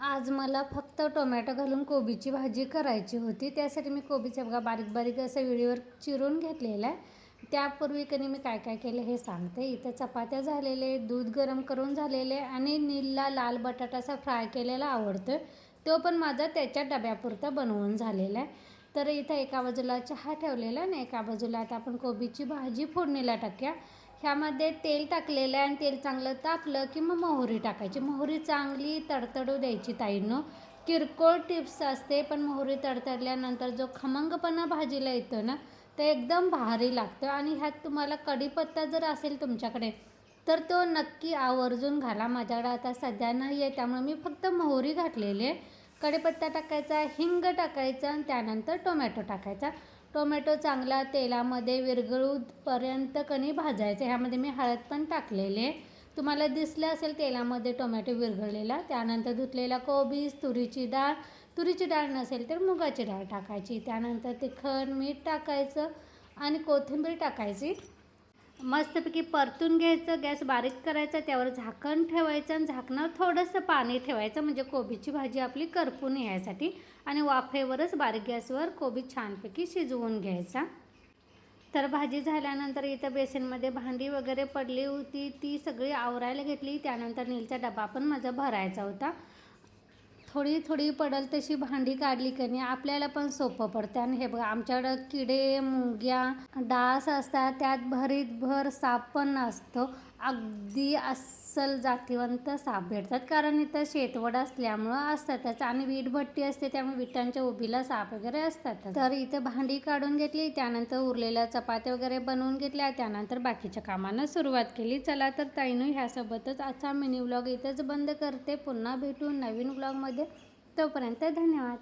आज मला फक्त टोमॅटो घालून कोबीची भाजी करायची होती. त्यासाठी मी कोबीचे बघा बारीक बारीक असं वेळेवर चिरून घेतलेलं आहे. त्यापूर्वी मी काय काय केलं हे सांगते. इथं चपात्या झालेले, दूध गरम करून झालेले आणि नीलला लाल बटाटा असा फ्राय केलेला आवडतो, तो पण माझा त्याच्या डब्यापुरता बनवून झालेला आहे. तर इथं एका बाजूला चहा ठेवलेला आणि एका बाजूला आता आपण कोबीची भाजी फोडणीला टाकूया. ह्यामध्ये तेल टाकलेलं आहे आणि तेल चांगलं तापलं की मग मोहरी टाकायची. मोहरी चांगली तडतडू द्यायची ताईंनो. किरकोळ टिप्स असते, पण मोहरी तडतडल्यानंतर जो खमंगपणा भाजीला येतो ना, ते एकदम भारी लागतं. आणि ह्यात तुम्हाला कढीपत्ता जर असेल तुमच्याकडे तर तो नक्की आवर्जून घाला. माझ्याकडे आता सध्या नाही आहे, त्यामुळे मी फक्त मोहरी घातलेली आहे. कढीपत्ता टाकायचा, हिंग टाकायचा आणि त्यानंतर टोमॅटो टाकायचा. टोमॅटो चांगला तेलामध्ये विरघळूपर्यंत भाजायचं. ह्यामध्ये मी हळद पण टाकलेली आहे. तुम्हाला दिसलं असेल तेलामध्ये टोमॅटो विरघळलेला. त्यानंतर धुतलेला कोबीज, तुरीची डाळ नसेल तर मुगाची डाळ टाकायची. त्यानंतर तिखट, मीठ टाकायचं आणि कोथिंबीर टाकायची. मस्तपैकी परतून घ्यायचं. गॅस बारीक करायचा, त्यावर झाकण ठेवायचं आणि झाकणावर थोडंसं पाणी ठेवायचं, म्हणजे कोबीची भाजी आपली करपून यायसाठी. आणि वाफेवरच बारीक गॅसवर कोबी छानपैकी शिजवून घ्यायचा. तर भाजी झाल्यानंतर इथं बेसनमध्ये भांडी वगैरे पडली होती, ती सगळी आवरायला घेतली. त्यानंतर नीलचा डबा पण माझा भरायचा होता. थोडी थोडी पडेल तशी भांडी काढली आपल्याला पण सोपं पडतं. आणि हे बघा, आमच्याकडं किडे, मुंग्या, डास असतात, त्यात भर साप पण असतो. अगदी अस्सल जातीवंत साप भेटतात, कारण इथं शेतवड असल्यामुळं असतातच. आणि वीटभट्टी असते, त्यामुळे विटांच्या उभीला साप वगैरे असतात. तर इथं भांडी काढून घेतली. त्यानंतर उरलेल्या चपात्या वगैरे बनवून घेतल्या. त्यानंतर बाकीच्या कामांना सुरुवात केली. चला तर ताईंनो, ह्यासोबतच आजचा मिनी व्लॉग इथंच बंद करते. पुन्हा भेटू नवीन व्लॉगमध्ये. तोपर्यंत धन्यवाद.